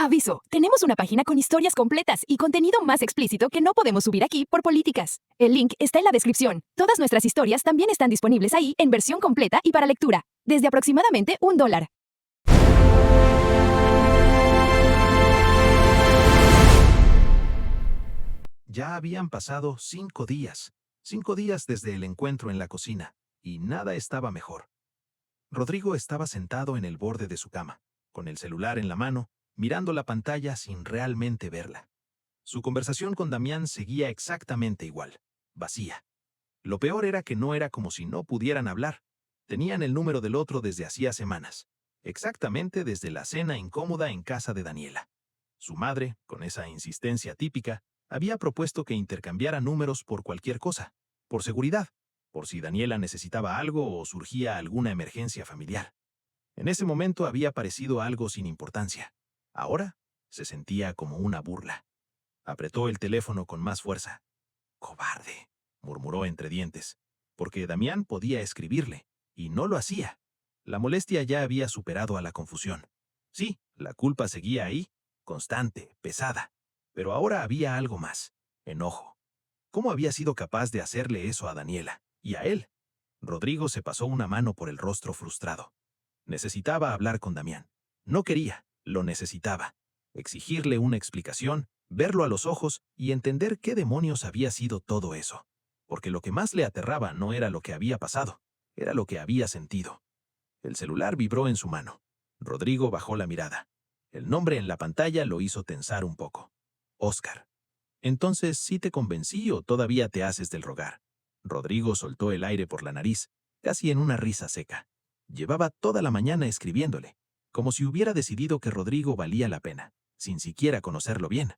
Aviso, tenemos una página con historias completas y contenido más explícito que no podemos subir aquí por políticas. El link está en la descripción. Todas nuestras historias también están disponibles ahí en versión completa y para lectura, desde aproximadamente $1. Ya habían pasado 5 días. 5 días desde el encuentro en la cocina, y nada estaba mejor. Rodrigo estaba sentado en el borde de su cama, con el celular en la mano, mirando la pantalla sin realmente verla. Su conversación con Damián seguía exactamente igual, vacía. Lo peor era que no era como si no pudieran hablar. Tenían el número del otro desde hacía semanas, exactamente desde la cena incómoda en casa de Daniela. Su madre, con esa insistencia típica, había propuesto que intercambiara números por cualquier cosa, por seguridad, por si Daniela necesitaba algo o surgía alguna emergencia familiar. En ese momento había parecido algo sin importancia. Ahora se sentía como una burla. Apretó el teléfono con más fuerza. «Cobarde», murmuró entre dientes, porque Damián podía escribirle, y no lo hacía. La molestia ya había superado a la confusión. Sí, la culpa seguía ahí, constante, pesada, pero ahora había algo más: enojo. ¿Cómo había sido capaz de hacerle eso a Daniela? Y a él. Rodrigo se pasó una mano por el rostro frustrado. Necesitaba hablar con Damián. No quería, lo necesitaba. Exigirle una explicación, verlo a los ojos y entender qué demonios había sido todo eso. Porque lo que más le aterraba no era lo que había pasado, era lo que había sentido. El celular vibró en su mano. Rodrigo bajó la mirada. El nombre en la pantalla lo hizo tensar un poco. Oscar. Entonces, ¿sí te convencí o todavía te haces del rogar? Rodrigo soltó el aire por la nariz, casi en una risa seca. Llevaba toda la mañana escribiéndole, como si hubiera decidido que Rodrigo valía la pena, sin siquiera conocerlo bien.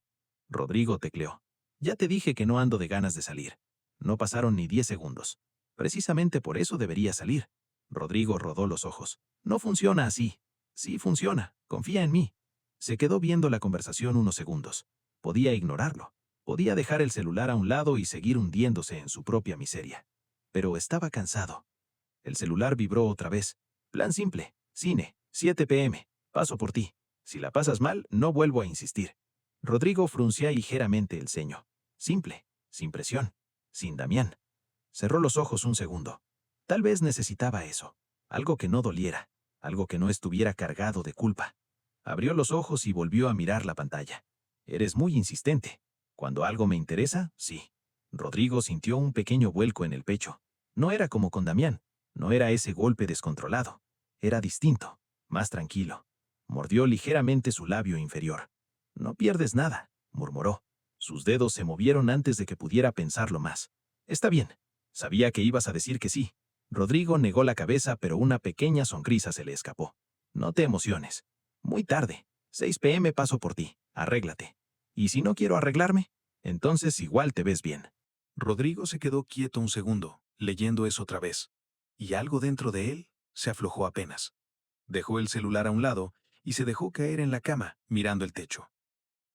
Rodrigo tecleó. Ya te dije que no ando de ganas de salir. No pasaron ni 10 segundos. Precisamente por eso debería salir. Rodrigo rodó los ojos. No funciona así. Sí funciona. Confía en mí. Se quedó viendo la conversación unos segundos. Podía ignorarlo. Podía dejar el celular a un lado y seguir hundiéndose en su propia miseria. Pero estaba cansado. El celular vibró otra vez. Plan simple. Cine. 7 p.m. Paso por ti. Si la pasas mal, no vuelvo a insistir. Rodrigo fruncía ligeramente el ceño. Simple. Sin presión. Sin Damián. Cerró los ojos un segundo. Tal vez necesitaba eso. Algo que no doliera. Algo que no estuviera cargado de culpa. Abrió los ojos y volvió a mirar la pantalla. Eres muy insistente. Cuando algo me interesa, sí. Rodrigo sintió un pequeño vuelco en el pecho. No era como con Damián. No era ese golpe descontrolado. Era distinto, más tranquilo. Mordió ligeramente su labio inferior. No pierdes nada, murmuró. Sus dedos se movieron antes de que pudiera pensarlo más. Está bien. Sabía que ibas a decir que sí. Rodrigo negó la cabeza, pero una pequeña sonrisa se le escapó. No te emociones. Muy tarde. 6 p.m. paso por ti. Arréglate. ¿Y si no quiero arreglarme? Entonces igual te ves bien. Rodrigo se quedó quieto un segundo, leyendo eso otra vez. Y algo dentro de él se aflojó apenas. Dejó el celular a un lado y se dejó caer en la cama, mirando el techo.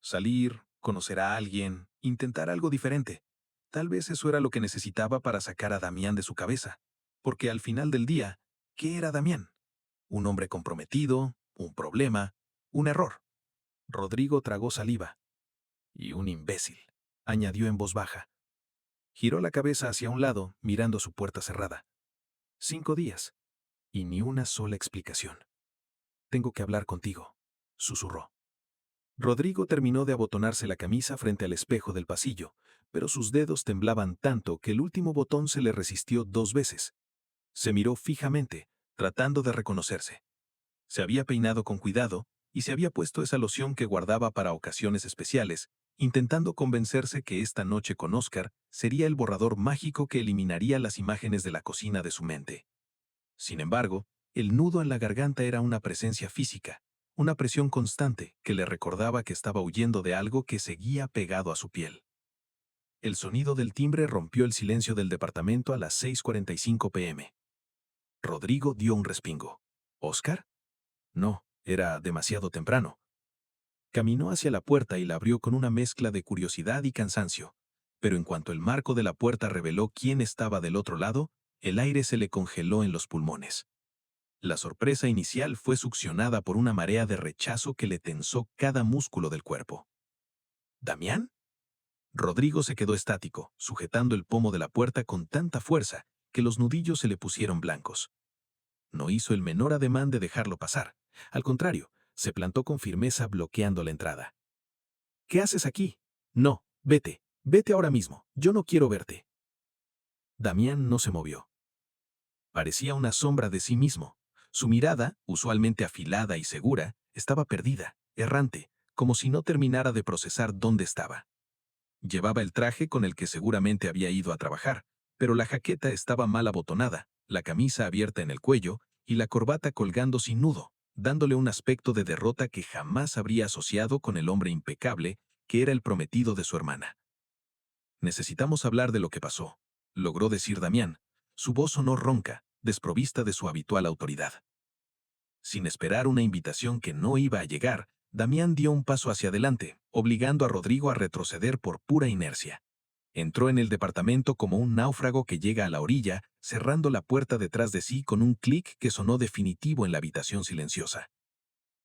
Salir, conocer a alguien, intentar algo diferente. Tal vez eso era lo que necesitaba para sacar a Damián de su cabeza. Porque al final del día, ¿qué era Damián? Un hombre comprometido, un problema, un error. Rodrigo tragó saliva. Y un imbécil, añadió en voz baja. Giró la cabeza hacia un lado, mirando su puerta cerrada. 5 días. Y ni una sola explicación. Tengo que hablar contigo, susurró. Rodrigo terminó de abotonarse la camisa frente al espejo del pasillo, pero sus dedos temblaban tanto que el último botón se le resistió 2 veces. Se miró fijamente, tratando de reconocerse. Se había peinado con cuidado y se había puesto esa loción que guardaba para ocasiones especiales, intentando convencerse que esta noche con Oscar sería el borrador mágico que eliminaría las imágenes de la cocina de su mente. Sin embargo, el nudo en la garganta era una presencia física, una presión constante que le recordaba que estaba huyendo de algo que seguía pegado a su piel. El sonido del timbre rompió el silencio del departamento a las 6:45 p.m. Rodrigo dio un respingo. ¿Oscar? No, era demasiado temprano. Caminó hacia la puerta y la abrió con una mezcla de curiosidad y cansancio, pero en cuanto el marco de la puerta reveló quién estaba del otro lado, el aire se le congeló en los pulmones. La sorpresa inicial fue succionada por una marea de rechazo que le tensó cada músculo del cuerpo. ¿Damián? Rodrigo se quedó estático, sujetando el pomo de la puerta con tanta fuerza que los nudillos se le pusieron blancos. No hizo el menor ademán de dejarlo pasar. Al contrario, se plantó con firmeza bloqueando la entrada. ¿Qué haces aquí? No, vete, vete ahora mismo, yo no quiero verte. Damián no se movió. Parecía una sombra de sí mismo. Su mirada, usualmente afilada y segura, estaba perdida, errante, como si no terminara de procesar dónde estaba. Llevaba el traje con el que seguramente había ido a trabajar, pero la jaqueta estaba mal abotonada, la camisa abierta en el cuello y la corbata colgando sin nudo, dándole un aspecto de derrota que jamás habría asociado con el hombre impecable que era el prometido de su hermana. Necesitamos hablar de lo que pasó, logró decir Damián. Su voz sonó ronca, desprovista de su habitual autoridad. Sin esperar una invitación que no iba a llegar, Damián dio un paso hacia adelante, obligando a Rodrigo a retroceder por pura inercia. Entró en el departamento como un náufrago que llega a la orilla, cerrando la puerta detrás de sí con un clic que sonó definitivo en la habitación silenciosa.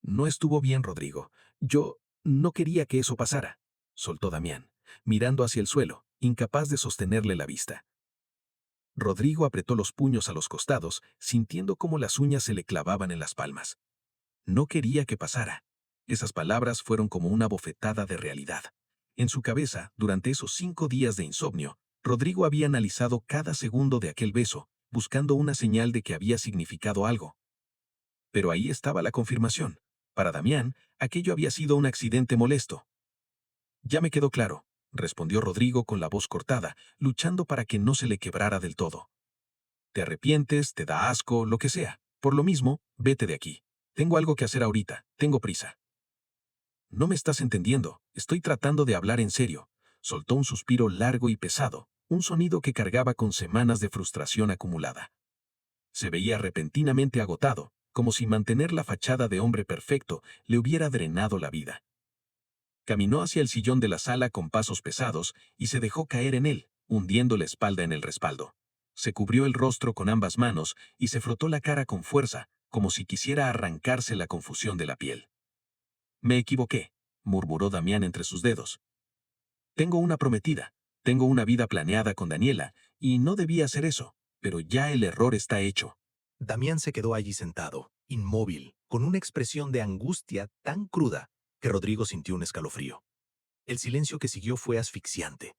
No estuvo bien, Rodrigo. Yo no quería que eso pasara, soltó Damián, mirando hacia el suelo, incapaz de sostenerle la vista. Rodrigo apretó los puños a los costados, sintiendo cómo las uñas se le clavaban en las palmas. No quería que pasara. Esas palabras fueron como una bofetada de realidad. En su cabeza, durante esos 5 días de insomnio, Rodrigo había analizado cada segundo de aquel beso, buscando una señal de que había significado algo. Pero ahí estaba la confirmación. Para Damián, aquello había sido un accidente molesto. Ya me quedó claro, respondió Rodrigo con la voz cortada, luchando para que no se le quebrara del todo. Te arrepientes, te da asco, lo que sea. Por lo mismo, vete de aquí. Tengo algo que hacer ahorita, tengo prisa. No me estás entendiendo, estoy tratando de hablar en serio. Soltó un suspiro largo y pesado, un sonido que cargaba con semanas de frustración acumulada. Se veía repentinamente agotado, como si mantener la fachada de hombre perfecto le hubiera drenado la vida. Caminó hacia el sillón de la sala con pasos pesados y se dejó caer en él, hundiendo la espalda en el respaldo. Se cubrió el rostro con ambas manos y se frotó la cara con fuerza, como si quisiera arrancarse la confusión de la piel. Me equivoqué, murmuró Damián entre sus dedos. Tengo una prometida, tengo una vida planeada con Daniela, y no debía hacer eso, pero ya el error está hecho. Damián se quedó allí sentado, inmóvil, con una expresión de angustia tan cruda que Rodrigo sintió un escalofrío. El silencio que siguió fue asfixiante.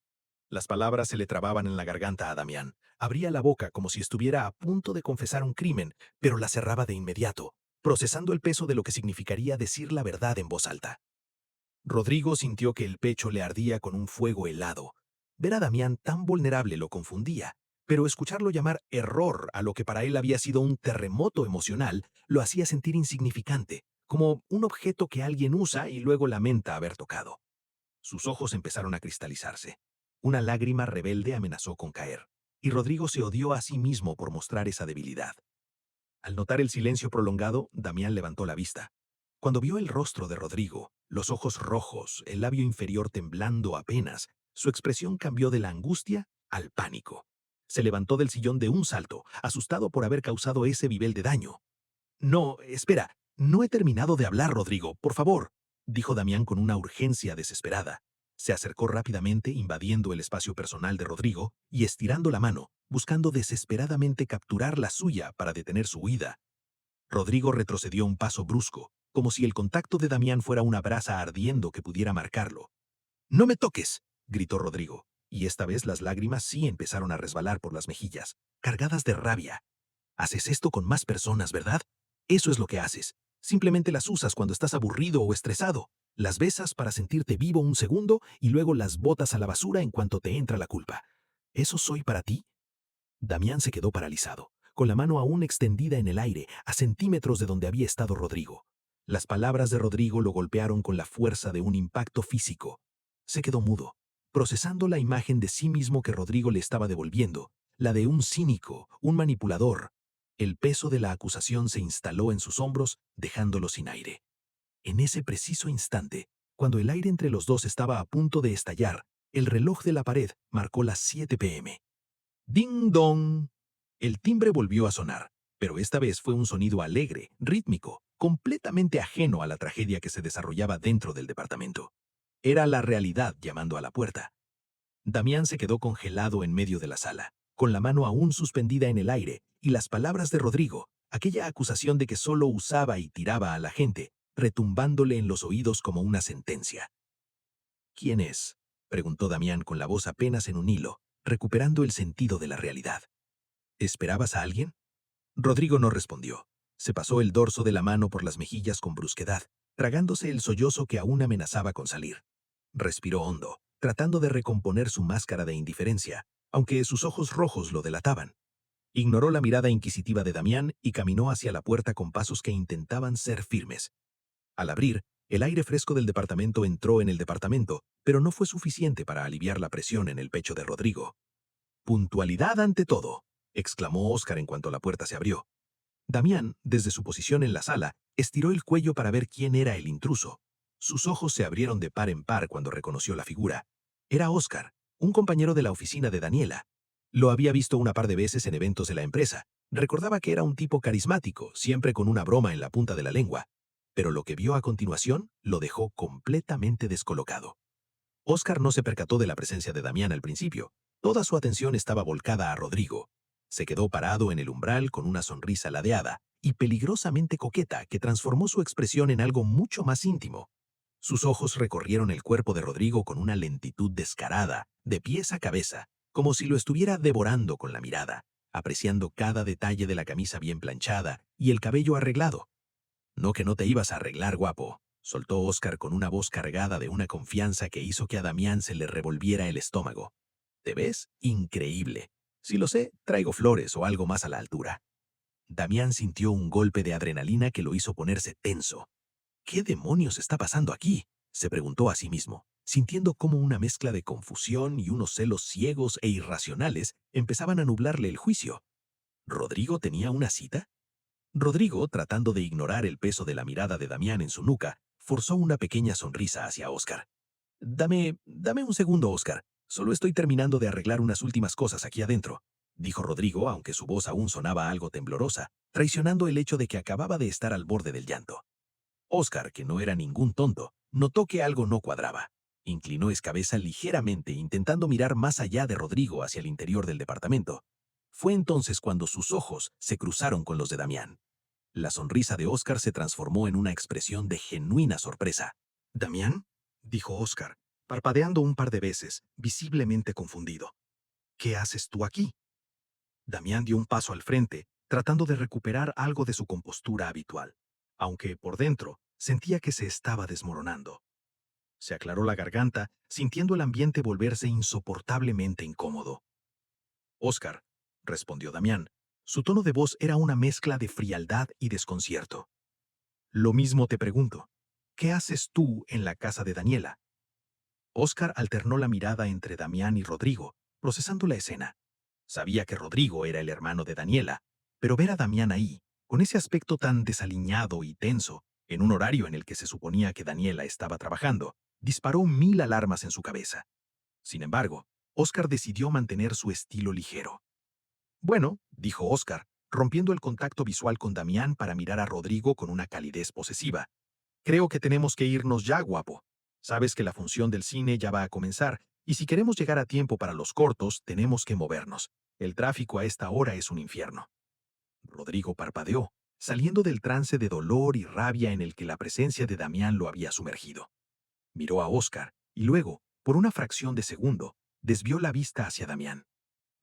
Las palabras se le trababan en la garganta a Damián. Abría la boca como si estuviera a punto de confesar un crimen, pero la cerraba de inmediato, procesando el peso de lo que significaría decir la verdad en voz alta. Rodrigo sintió que el pecho le ardía con un fuego helado. Ver a Damián tan vulnerable lo confundía, pero escucharlo llamar error a lo que para él había sido un terremoto emocional lo hacía sentir insignificante, como un objeto que alguien usa y luego lamenta haber tocado. Sus ojos empezaron a cristalizarse. Una lágrima rebelde amenazó con caer, y Rodrigo se odió a sí mismo por mostrar esa debilidad. Al notar el silencio prolongado, Damián levantó la vista. Cuando vio el rostro de Rodrigo, los ojos rojos, el labio inferior temblando apenas, su expresión cambió de la angustia al pánico. Se levantó del sillón de un salto, asustado por haber causado ese nivel de daño. No, espera, no he terminado de hablar, Rodrigo, por favor, dijo Damián con una urgencia desesperada. Se acercó rápidamente, invadiendo el espacio personal de Rodrigo y estirando la mano, buscando desesperadamente capturar la suya para detener su huida. Rodrigo retrocedió un paso brusco, como si el contacto de Damián fuera una brasa ardiendo que pudiera marcarlo. «¡No me toques!», gritó Rodrigo, y esta vez las lágrimas sí empezaron a resbalar por las mejillas, cargadas de rabia. «Haces esto con más personas, ¿verdad? Eso es lo que haces. Simplemente las usas cuando estás aburrido o estresado. Las besas para sentirte vivo un segundo y luego las botas a la basura en cuanto te entra la culpa. ¿Eso soy para ti?». Damián se quedó paralizado, con la mano aún extendida en el aire, a centímetros de donde había estado Rodrigo. Las palabras de Rodrigo lo golpearon con la fuerza de un impacto físico. Se quedó mudo, procesando la imagen de sí mismo que Rodrigo le estaba devolviendo, la de un cínico, un manipulador. El peso de la acusación se instaló en sus hombros, dejándolo sin aire. En ese preciso instante, cuando el aire entre los dos estaba a punto de estallar, el reloj de la pared marcó las 7 p.m. ¡Ding dong! El timbre volvió a sonar. Pero esta vez fue un sonido alegre, rítmico, completamente ajeno a la tragedia que se desarrollaba dentro del departamento. Era la realidad llamando a la puerta. Damián se quedó congelado en medio de la sala, con la mano aún suspendida en el aire, y las palabras de Rodrigo, aquella acusación de que solo usaba y tiraba a la gente, retumbándole en los oídos como una sentencia. ¿Quién es?, preguntó Damián con la voz apenas en un hilo, recuperando el sentido de la realidad. ¿Esperabas a alguien? Rodrigo no respondió. Se pasó el dorso de la mano por las mejillas con brusquedad, tragándose el sollozo que aún amenazaba con salir. Respiró hondo, tratando de recomponer su máscara de indiferencia, aunque sus ojos rojos lo delataban. Ignoró la mirada inquisitiva de Damián y caminó hacia la puerta con pasos que intentaban ser firmes. Al abrir, el aire fresco del departamento entró en el departamento, pero no fue suficiente para aliviar la presión en el pecho de Rodrigo. «Puntualidad ante todo», exclamó Óscar en cuanto la puerta se abrió. Damián, desde su posición en la sala, estiró el cuello para ver quién era el intruso. Sus ojos se abrieron de par en par cuando reconoció la figura. Era Óscar, un compañero de la oficina de Daniela. Lo había visto una par de veces en eventos de la empresa. Recordaba que era un tipo carismático, siempre con una broma en la punta de la lengua. Pero lo que vio a continuación lo dejó completamente descolocado. Óscar no se percató de la presencia de Damián al principio. Toda su atención estaba volcada a Rodrigo. Se quedó parado en el umbral con una sonrisa ladeada y peligrosamente coqueta que transformó su expresión en algo mucho más íntimo. Sus ojos recorrieron el cuerpo de Rodrigo con una lentitud descarada, de pies a cabeza, como si lo estuviera devorando con la mirada, apreciando cada detalle de la camisa bien planchada y el cabello arreglado. «No que no te ibas a arreglar, guapo», soltó Óscar con una voz cargada de una confianza que hizo que a Damián se le revolviera el estómago. «Te ves increíble. Si lo sé, traigo flores o algo más a la altura». Damián sintió un golpe de adrenalina que lo hizo ponerse tenso. «¿Qué demonios está pasando aquí?», se preguntó a sí mismo, sintiendo cómo una mezcla de confusión y unos celos ciegos e irracionales empezaban a nublarle el juicio. ¿Rodrigo tenía una cita? Rodrigo, tratando de ignorar el peso de la mirada de Damián en su nuca, forzó una pequeña sonrisa hacia Óscar. «Dame un segundo, Óscar. Solo estoy terminando de arreglar unas últimas cosas aquí adentro», dijo Rodrigo, aunque su voz aún sonaba algo temblorosa, traicionando el hecho de que acababa de estar al borde del llanto. Óscar, que no era ningún tonto, notó que algo no cuadraba. Inclinó su cabeza ligeramente, intentando mirar más allá de Rodrigo hacia el interior del departamento. Fue entonces cuando sus ojos se cruzaron con los de Damián. La sonrisa de Óscar se transformó en una expresión de genuina sorpresa. «¿Damián?», dijo Óscar, parpadeando un par de veces, visiblemente confundido. «¿Qué haces tú aquí?». Damián dio un paso al frente, tratando de recuperar algo de su compostura habitual, aunque por dentro sentía que se estaba desmoronando. Se aclaró la garganta, sintiendo el ambiente volverse insoportablemente incómodo. «Óscar», respondió Damián. Su tono de voz era una mezcla de frialdad y desconcierto. «Lo mismo te pregunto. ¿Qué haces tú en la casa de Daniela?». Óscar alternó la mirada entre Damián y Rodrigo, procesando la escena. Sabía que Rodrigo era el hermano de Daniela, pero ver a Damián ahí, con ese aspecto tan desaliñado y tenso, en un horario en el que se suponía que Daniela estaba trabajando, disparó 1000 alarmas en su cabeza. Sin embargo, Óscar decidió mantener su estilo ligero. «Bueno», dijo Óscar, rompiendo el contacto visual con Damián para mirar a Rodrigo con una calidez posesiva. «Creo que tenemos que irnos ya, guapo. Sabes que la función del cine ya va a comenzar, y si queremos llegar a tiempo para los cortos, tenemos que movernos. El tráfico a esta hora es un infierno». Rodrigo parpadeó, saliendo del trance de dolor y rabia en el que la presencia de Damián lo había sumergido. Miró a Óscar, y luego, por una fracción de segundo, desvió la vista hacia Damián.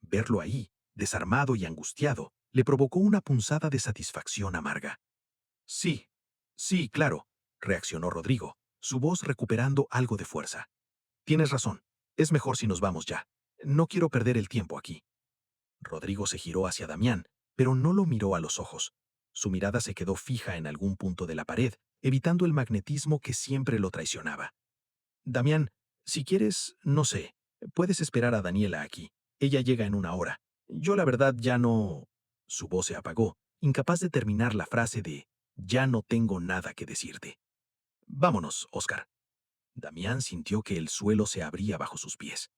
Verlo ahí, desarmado y angustiado, le provocó una punzada de satisfacción amarga. «Sí, sí, claro», reaccionó Rodrigo, su voz recuperando algo de fuerza. «Tienes razón. Es mejor si nos vamos ya. No quiero perder el tiempo aquí». Rodrigo se giró hacia Damián, pero no lo miró a los ojos. Su mirada se quedó fija en algún punto de la pared, evitando el magnetismo que siempre lo traicionaba. «Damián, si quieres, no sé, puedes esperar a Daniela aquí. Ella llega en una hora. Yo la verdad ya no...». Su voz se apagó, incapaz de terminar la frase de «ya no tengo nada que decirte». «Vámonos, Óscar». Damián sintió que el suelo se abría bajo sus pies.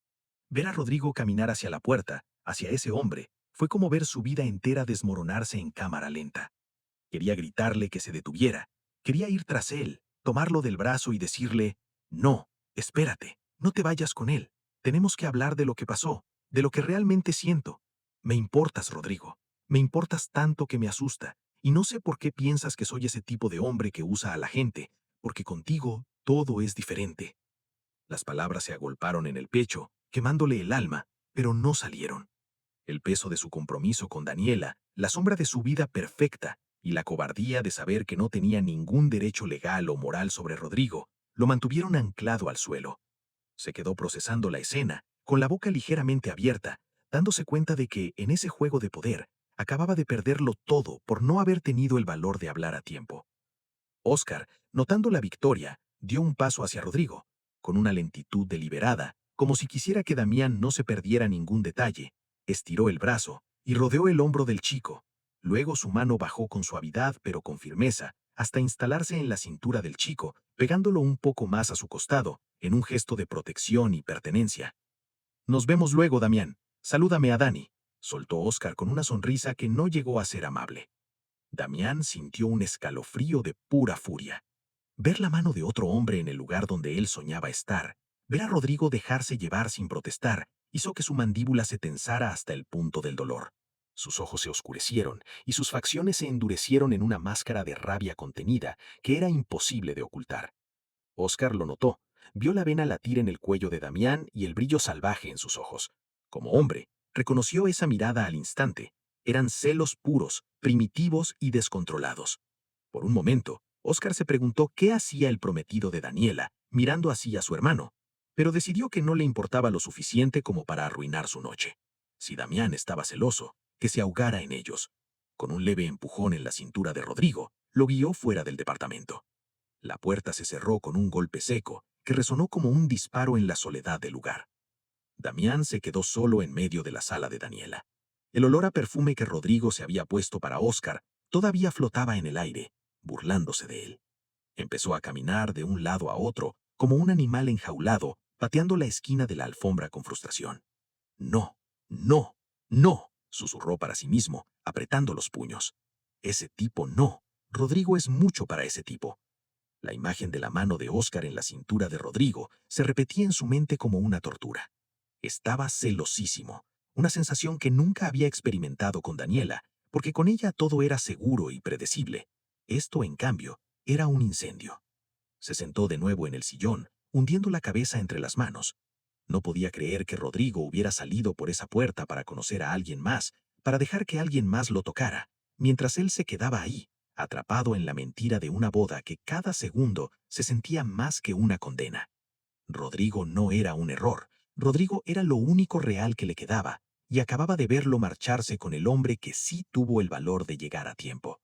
Ver a Rodrigo caminar hacia la puerta, hacia ese hombre, Fue como ver su vida entera desmoronarse en cámara lenta. Quería gritarle que se detuviera. Quería ir tras él, tomarlo del brazo y decirle, no, espérate, no te vayas con él. Tenemos que hablar de lo que pasó, de lo que realmente siento. Me importas, Rodrigo. Me importas tanto que me asusta. Y no sé por qué piensas que soy ese tipo de hombre que usa a la gente, porque contigo todo es diferente. Las palabras se agolparon en el pecho, quemándole el alma, pero no salieron. El peso de su compromiso con Daniela, la sombra de su vida perfecta y la cobardía de saber que no tenía ningún derecho legal o moral sobre Rodrigo, lo mantuvieron anclado al suelo. Se quedó procesando la escena, con la boca ligeramente abierta, dándose cuenta de que, en ese juego de poder, acababa de perderlo todo por no haber tenido el valor de hablar a tiempo. Oscar, notando la victoria, dio un paso hacia Rodrigo, con una lentitud deliberada, como si quisiera que Damián no se perdiera ningún detalle. Estiró el brazo y rodeó el hombro del chico. Luego su mano bajó con suavidad pero con firmeza, hasta instalarse en la cintura del chico, pegándolo un poco más a su costado, en un gesto de protección y pertenencia. Nos vemos luego, Damián. Salúdame a Dani, soltó Oscar con una sonrisa que no llegó a ser amable. Damián sintió un escalofrío de pura furia. Ver la mano de otro hombre en el lugar donde él soñaba estar, ver a Rodrigo dejarse llevar sin protestar, hizo que su mandíbula se tensara hasta el punto del dolor. Sus ojos se oscurecieron y sus facciones se endurecieron en una máscara de rabia contenida que era imposible de ocultar. Oscar lo notó, vio la vena latir en el cuello de Damián y el brillo salvaje en sus ojos. Como hombre, reconoció esa mirada al instante. Eran celos puros, primitivos y descontrolados. Por un momento, Oscar se preguntó qué hacía el prometido de Daniela, mirando así a su hermano, pero decidió que no le importaba lo suficiente como para arruinar su noche. Si Damián estaba celoso, que se ahogara en ellos. Con un leve empujón en la cintura de Rodrigo, lo guió fuera del departamento. La puerta se cerró con un golpe seco, que resonó como un disparo en la soledad del lugar. Damián se quedó solo en medio de la sala de Daniela. El olor a perfume que Rodrigo se había puesto para Oscar todavía flotaba en el aire, burlándose de él. Empezó a caminar de un lado a otro, como un animal enjaulado, pateando la esquina de la alfombra con frustración. No, no, no, susurró para sí mismo, apretando los puños. Ese tipo no. Rodrigo es mucho para ese tipo. La imagen de la mano de Oscar en la cintura de Rodrigo se repetía en su mente como una tortura. Estaba celosísimo, una sensación que nunca había experimentado con Daniela, porque con ella todo era seguro y predecible. Esto, en cambio, era un incendio. Se sentó de nuevo en el sillón, hundiendo la cabeza entre las manos. No podía creer que Rodrigo hubiera salido por esa puerta para conocer a alguien más, para dejar que alguien más lo tocara, mientras él se quedaba ahí, atrapado en la mentira de una boda que cada segundo se sentía más que una condena. Rodrigo no era un error. Rodrigo era lo único real que le quedaba, y acababa de verlo marcharse con el hombre que sí tuvo el valor de llegar a tiempo.